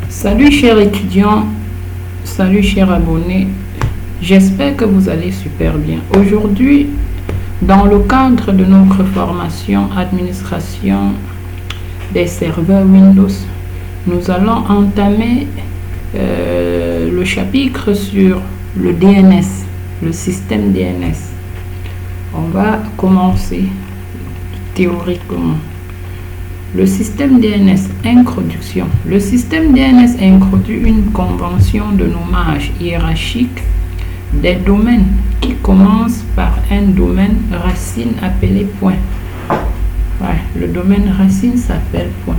Salut chers étudiants, salut chers abonnés, j'espère que vous allez super bien. Aujourd'hui, dans le cadre de notre formation administration des serveurs Windows, nous allons entamer le chapitre sur le DNS, le système DNS. On va commencer théoriquement. Le système DNS, introduction. Le système DNS introduit une convention de nommage hiérarchique des domaines qui commence par un domaine racine appelé point. Le domaine racine s'appelle point.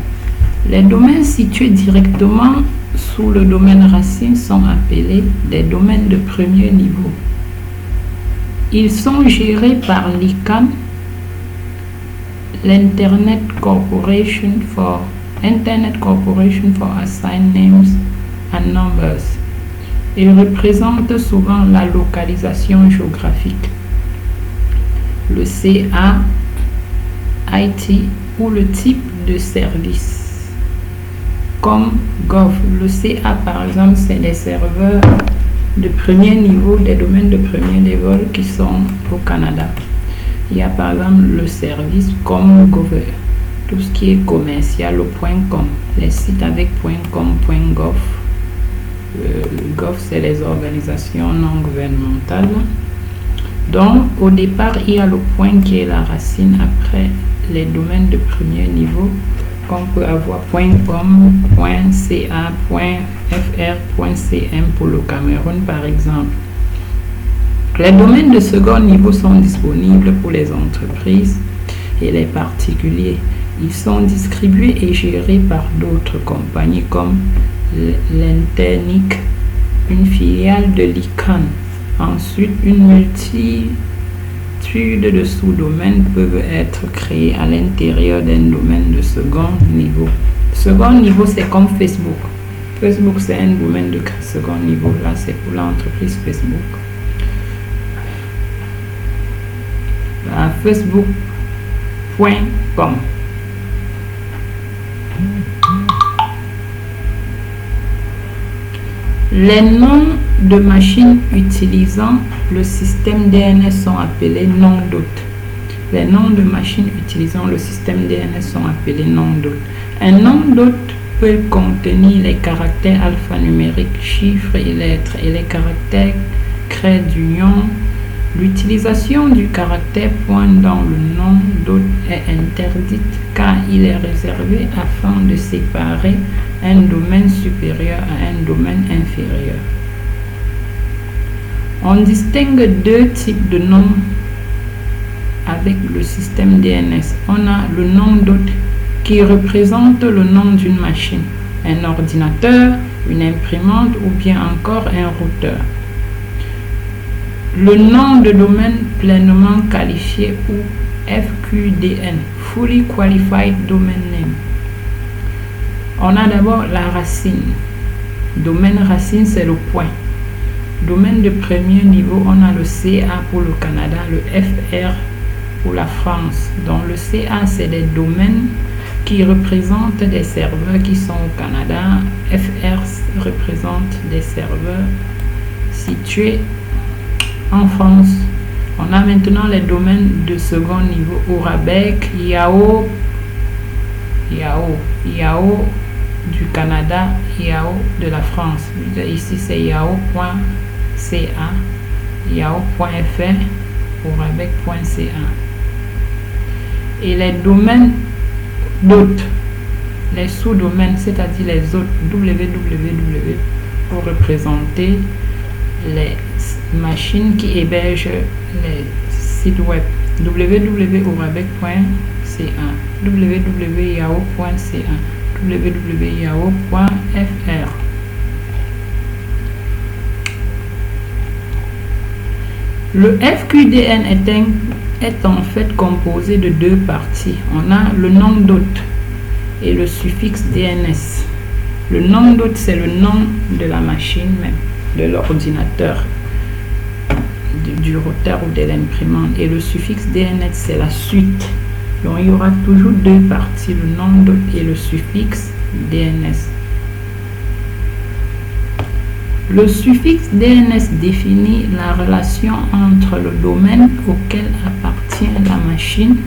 Les domaines situés directement sous le domaine racine sont appelés des domaines de premier niveau. Ils sont gérés par l'ICANN, l'Internet Corporation for Assigned Names and Numbers. Ils représentent souvent la localisation géographique, le CAIT ou le type de service, comme Gov. Le CA par exemple, c'est des serveurs de premier niveau, des domaines de premier niveau qui sont au Canada. Il y a par exemple le service comme Gov, tout ce qui est commercial au .com, les sites avec .com, .gov. Gov, c'est les organisations non gouvernementales. Donc, au départ, il y a le point qui est la racine après les domaines de premier niveau, qu'on peut avoir .com, .ca, .fr, .cm pour le Cameroun, par exemple. Les domaines de second niveau sont disponibles pour les entreprises et les particuliers. Ils sont distribués et gérés par d'autres compagnies comme l'Internic, une filiale de l'ICANN. Ensuite, une multitude de sous-domaines peuvent être créés à l'intérieur d'un domaine de second niveau. Second niveau, c'est comme Facebook. Facebook, c'est un domaine de second niveau. Là, c'est pour l'entreprise Facebook. Facebook.com. Les noms de machines utilisant le système DNS sont appelés noms d'hôtes. Les noms de machines utilisant le système DNS sont appelés noms d'hôtes. Un nom d'hôte peut contenir les caractères alphanumériques, chiffres et lettres et les caractères craies d'union. L'utilisation du caractère point dans le nom d'hôte est interdite car il est réservé afin de séparer un domaine supérieur à un domaine inférieur. On distingue deux types de noms avec le système DNS. On a le nom d'hôte qui représente le nom d'une machine, un ordinateur, une imprimante ou bien encore un routeur. Le nom de domaine pleinement qualifié ou FQDN, Fully Qualified Domain Name. On a d'abord la racine. Domaine racine, c'est le point. Domaine de premier niveau, on a le CA pour le Canada, le FR pour la France. Donc le CA, c'est des domaines qui représentent des serveurs qui sont au Canada. FR représente des serveurs situés en France. On a maintenant les domaines de second niveau, Orabec, Yahoo du Canada, Yahoo de la France. Ici c'est yahoo.ca, yahoo.fr, orabec.ca. Et les domaines d'hôtes, les sous-domaines, c'est-à-dire les autres, www, pour représenter les machines qui hébergent les sites web, www.orabec.ca, www.yahoo.ca, www.yahoo.fr. Le FQDN est en fait composé de deux parties. On a le nom d'hôte et le suffixe DNS. Le nom d'hôte, c'est le nom de la machine même, de l'ordinateur, du routeur ou de l'imprimante, et le suffixe DNS, c'est la suite. Donc il y aura toujours deux parties, le nom d'hôte et le suffixe DNS. Le suffixe DNS définit la relation entre le domaine auquel appartient la machine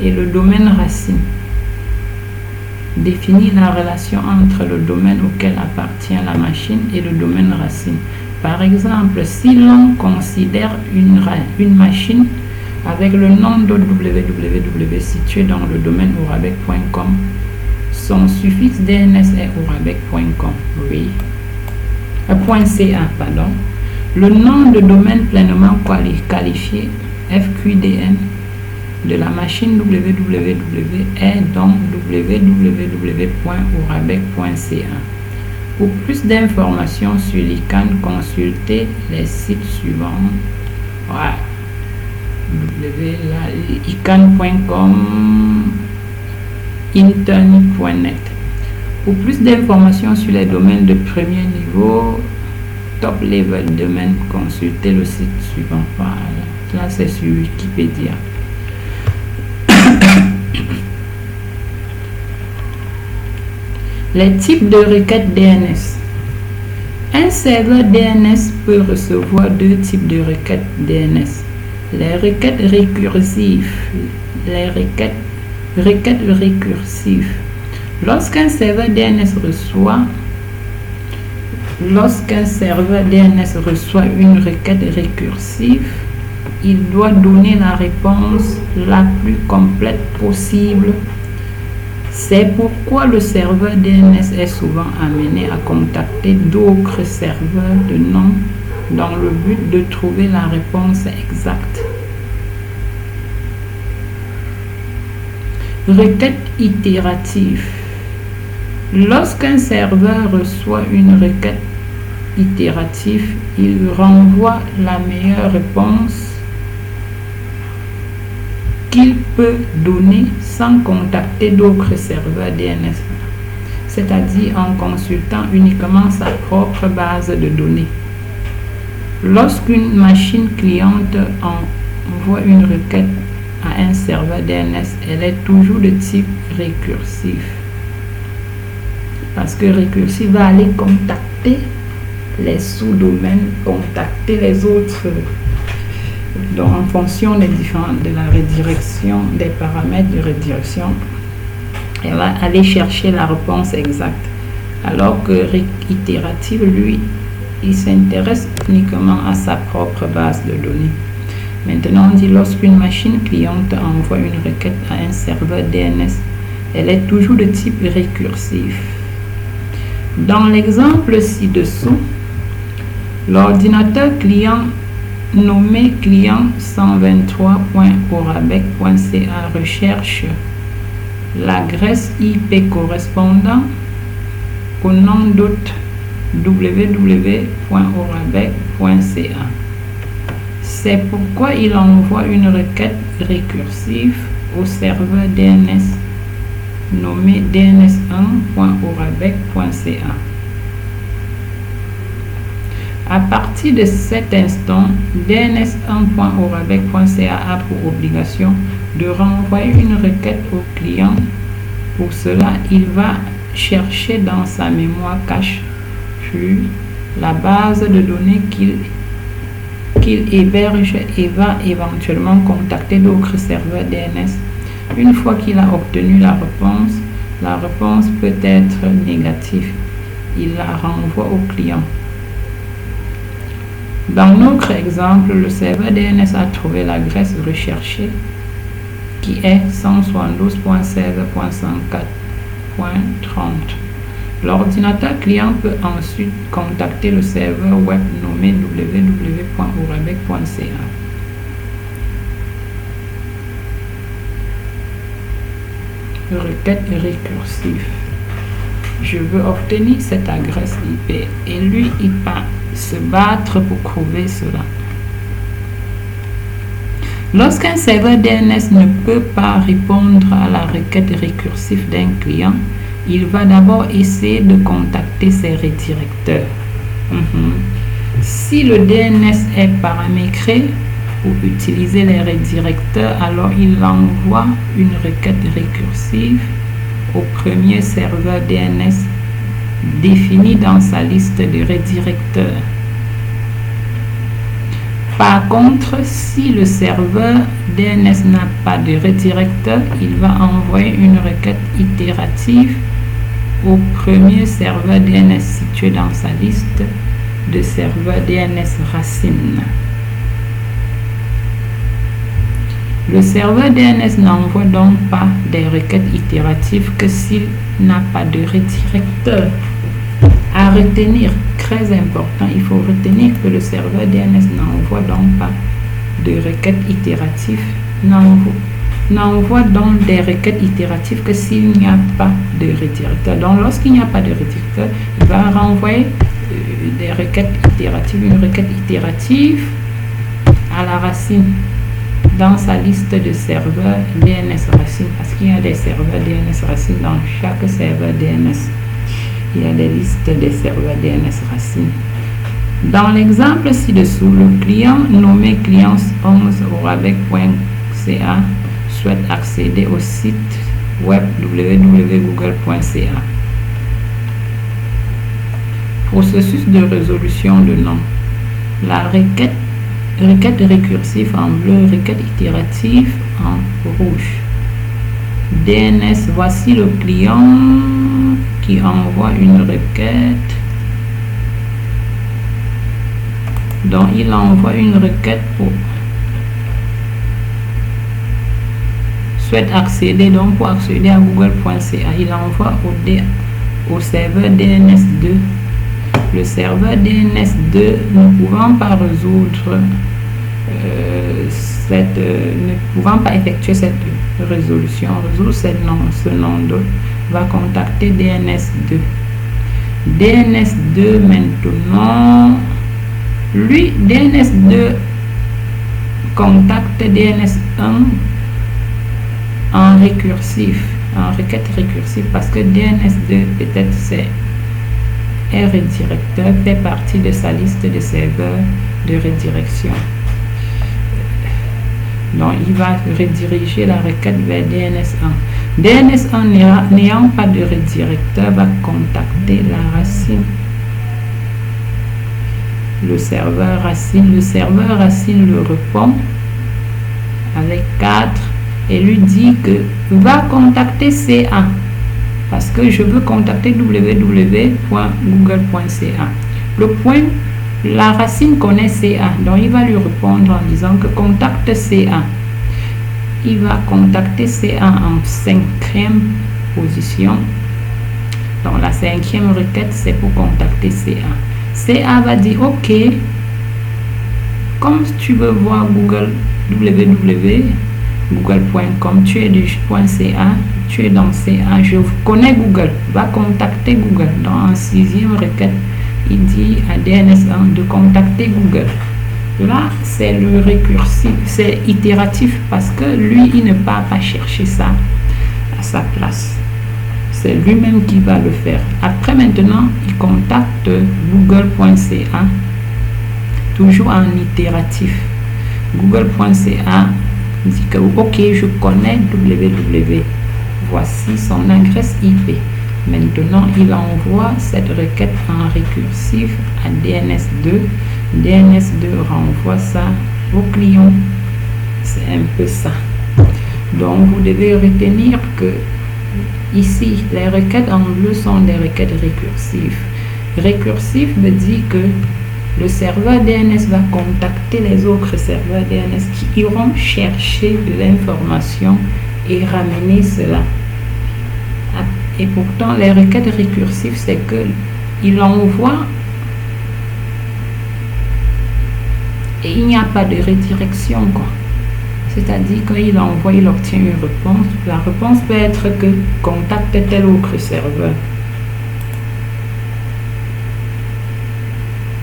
et le domaine racine. Définit la relation entre le domaine auquel appartient la machine et le domaine racine. Par exemple, si l'on considère une machine avec le nom de www situé dans le domaine ourabec.com, son suffixe DNS est ourabec.com. Oui. .ca, pardon. Le nom de domaine pleinement qualifié FQDN de la machine www est donc www.ourabec.ca. Pour plus d'informations sur l'ICANN, consultez les sites suivants. ICANN.com, internet.net. Pour plus d'informations sur les domaines de premier niveau, top level domaine, consultez le site suivant. Voilà. Là, c'est sur Wikipédia. Les types de requêtes DNS. Un serveur DNS peut recevoir deux types de requêtes DNS. Les requêtes récursives. Les requêtes récursives. Lorsqu'un serveur DNS reçoit une requête récursive, il doit donner la réponse la plus complète possible. C'est pourquoi le serveur DNS est souvent amené à contacter d'autres serveurs de nom dans le but de trouver la réponse exacte. Requête itérative. Lorsqu'un serveur reçoit une requête itérative, il renvoie la meilleure réponse qu'il peut donner sans contacter d'autres serveurs DNS, c'est-à-dire en consultant uniquement sa propre base de données. Lorsqu'une machine cliente envoie une requête à un serveur DNS, elle est toujours de type récursif. Parce que récursif va aller contacter les sous-domaines, contacter les autres. Donc, en fonction de la redirection, des paramètres de redirection, elle va aller chercher la réponse exacte. Alors que itérative, lui, il s'intéresse uniquement à sa propre base de données. Maintenant, on dit lorsqu'une machine cliente envoie une requête à un serveur DNS, elle est toujours de type récursif. Dans l'exemple ci-dessous, l'ordinateur client nommé client 123.ourabec.ca recherche l'adresse IP correspondant au nom d'hôte www.ourabec.ca. C'est pourquoi il envoie une requête récursive au serveur DNS nommé dns1.ourabec.ca. À partir de cet instant, dns1.ourabec.ca a pour obligation de renvoyer une requête au client. Pour cela, il va chercher dans sa mémoire cache puis la base de données qu'il héberge et va éventuellement contacter d'autres serveurs DNS. Une fois qu'il a obtenu la réponse peut être négative. Il la renvoie au client. Dans notre exemple, le serveur DNS a trouvé l'adresse recherchée qui est 172.16.104.30. L'ordinateur client peut ensuite contacter le serveur web nommé www.ourabec.ca. Requête récursive. Je veux obtenir cette adresse IP et lui, il va se battre pour trouver cela. Lorsqu'un serveur DNS ne peut pas répondre à la requête récursive d'un client, il va d'abord essayer de contacter ses redirecteurs. Si le DNS est paramétré pour utiliser les redirecteurs, alors il envoie une requête récursive au premier serveur DNS défini dans sa liste de redirecteurs. Par contre, si le serveur DNS n'a pas de redirecteur, il va envoyer une requête itérative au premier serveur DNS situé dans sa liste de serveurs DNS racine. Le serveur DNS n'envoie donc pas des requêtes itératives que s'il n'a pas de redirecteur. À retenir, très important, il faut retenir que le serveur DNS n'envoie donc pas de requêtes itératives, n'envoie donc des requêtes itératives que s'il n'y a pas de redirecteur. Donc lorsqu'il n'y a pas de redirecteur, il va renvoyer des requêtes itératives, une requête itérative à la racine dans sa liste de serveurs DNS racine, parce qu'il y a des serveurs DNS racine dans chaque serveur DNS. Il y a des listes des serveurs DNS racine. Dans l'exemple ci-dessous, le client nommé client11.orabec.ca souhaite accéder au site web www.google.ca. Processus de résolution de nom. La requête récursive en bleu, requête itérative en rouge. DNS, voici le client qui envoie une requête. Donc il envoie une requête pour souhaite accéder, donc pour accéder à google.ca, il envoie au serveur DNS2. Le serveur DNS2 ne pouvant pas résoudre ne pouvant pas effectuer cette résolution, résoudre ce nom d'eau, va contacter DNS2. DNS2 maintenant, lui, DNS2 contacte DNS1 en récursif, en requête récursive, parce que DNS2 peut-être c'est un redirecteur, fait partie de sa liste de serveurs de redirection. Donc il va rediriger la requête vers DNS1. DNS1 n'ayant pas de redirecteur va contacter la racine. Le serveur racine le répond avec 4 et lui dit que va contacter CA parce que je veux contacter www.google.ca. Le point, la racine connaît CA, donc il va lui répondre en disant que contacte CA. Il va contacter CA en 5e position. Donc la 5e requête c'est pour contacter CA. CA va dire ok, comme tu veux voir Google, www.google.com, tu es du .ca, tu es dans CA, je connais Google, va contacter Google. Dans en 6e requête, il dit à DNS1 de contacter Google. Là, c'est le récursif, c'est itératif parce que lui, il ne part pas chercher ça à sa place. C'est lui-même qui va le faire. Après, maintenant, il contacte google.ca, toujours en itératif. Google.ca dit que ok, je connais www. Voici son adresse IP. Maintenant, il envoie cette requête en récursif à DNS2. DNS2 renvoie ça au client. C'est un peu ça. Donc, vous devez retenir que ici, les requêtes en bleu sont des requêtes récursives. Récursif veut dire que le serveur DNS va contacter les autres serveurs DNS qui iront chercher de l'information et ramener cela. Et pourtant, les requêtes récursives, c'est que il envoie et il n'y a pas de redirection, quoi. C'est-à-dire qu'il envoie, il obtient une réponse. La réponse peut être que contacte tel autre serveur.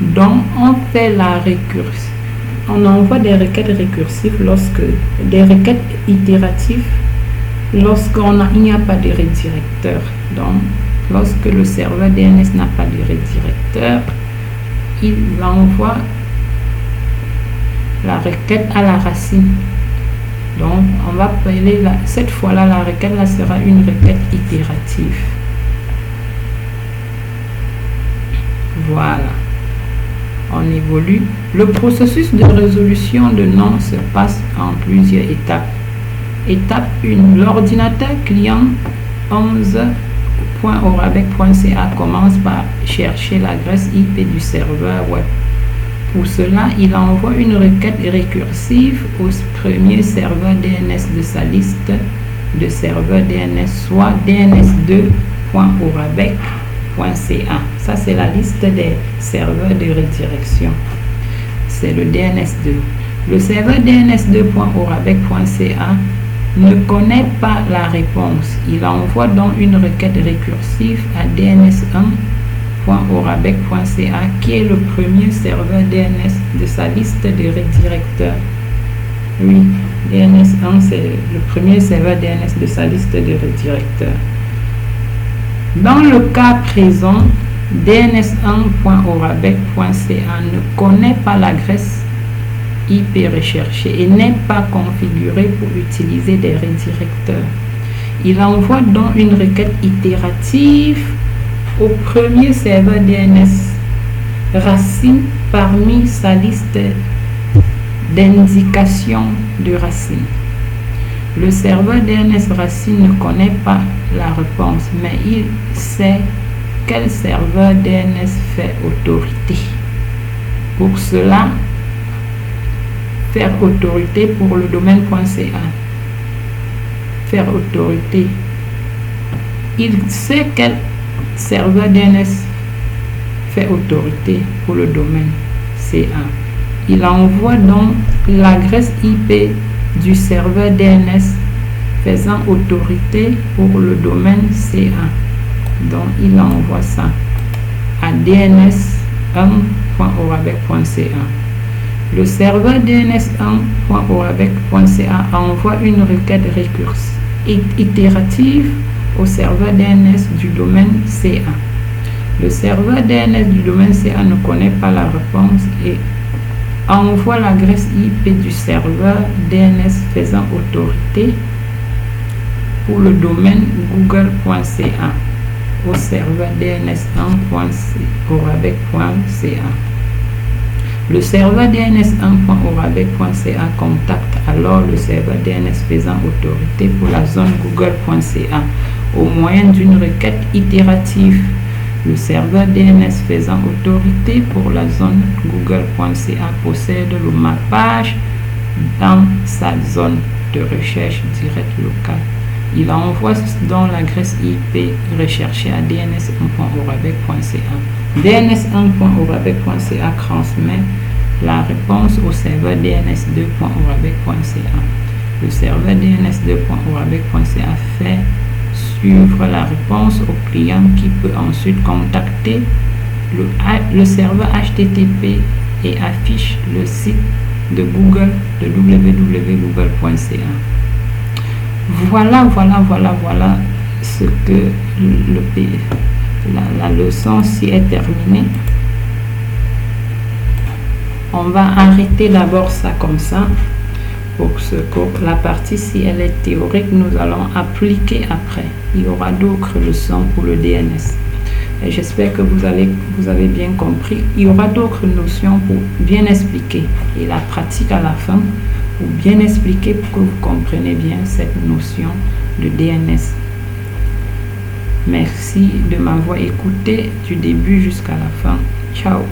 Donc, on fait la récursion. On envoie des requêtes récursives des requêtes itératives il n'y a pas de redirecteur. Donc, lorsque le serveur DNS n'a pas de redirecteur, il envoie la requête à la racine. Donc, on va appeler cette fois-là, la requête là sera une requête itérative. Voilà. On évolue. Le processus de résolution de nom se passe en plusieurs étapes. Étape 1. L'ordinateur client 11.orabec.ca commence par chercher l'adresse IP du serveur web. Pour cela, il envoie une requête récursive au premier serveur DNS de sa liste de serveurs DNS, soit dns2.orabec.ca. Ça, c'est la liste des serveurs de redirection. C'est le DNS2. Le serveur dns2.orabec.ca ne connaît pas la réponse. Il envoie donc une requête récursive à dns1.orabec.ca qui est le premier serveur DNS de sa liste de redirecteurs. Oui, DNS1 c'est le premier serveur DNS de sa liste de redirecteurs. Dans le cas présent, dns1.orabec.ca ne connaît pas l'adresse IP recherchée et n'est pas configuré pour utiliser des redirecteurs. Il envoie donc une requête itérative au premier serveur DNS racine parmi sa liste d'indications de racine. Le serveur DNS racine ne connaît pas la réponse, mais il sait quel serveur DNS fait autorité. Pour cela, faire autorité pour le domaine.ca. Faire autorité. Il sait quel serveur DNS fait autorité pour le domaine CA. Il envoie donc l'adresse IP du serveur DNS faisant autorité pour le domaine CA. Donc il envoie ça à dns1.orabec.ca. Le serveur dns1.orabec.ca envoie une requête récursive itérative au serveur DNS du domaine CA. Le serveur DNS du domaine CA ne connaît pas la réponse et envoie l'adresse IP du serveur DNS faisant autorité pour le domaine google.ca au serveur dns1.orabec.ca. Le serveur dns1.orabec.ca contacte alors le serveur DNS faisant autorité pour la zone google.ca au moyen d'une requête itérative. Le serveur DNS faisant autorité pour la zone google.ca possède le mappage dans sa zone de recherche directe locale. Il envoie donc l'adresse IP recherchée à dns1.orabec.ca. dns1.orabec.ca transmet la réponse au serveur dns2.orabec.ca. Le serveur dns2.orabec.ca fait suivre la réponse au client qui peut ensuite contacter le serveur HTTP et affiche le site de Google de www.google.ca. Voilà ce que la leçon ci est terminée. On va arrêter d'abord ça comme ça pour ce cours. La partie si elle est théorique, nous allons appliquer après. Il y aura d'autres leçons pour le DNS. Et j'espère que vous avez bien compris. Il y aura d'autres notions pour bien expliquer et la pratique à la fin pour bien expliquer pour que vous compreniez bien cette notion de DNS. Merci de m'avoir écouté du début jusqu'à la fin. Ciao.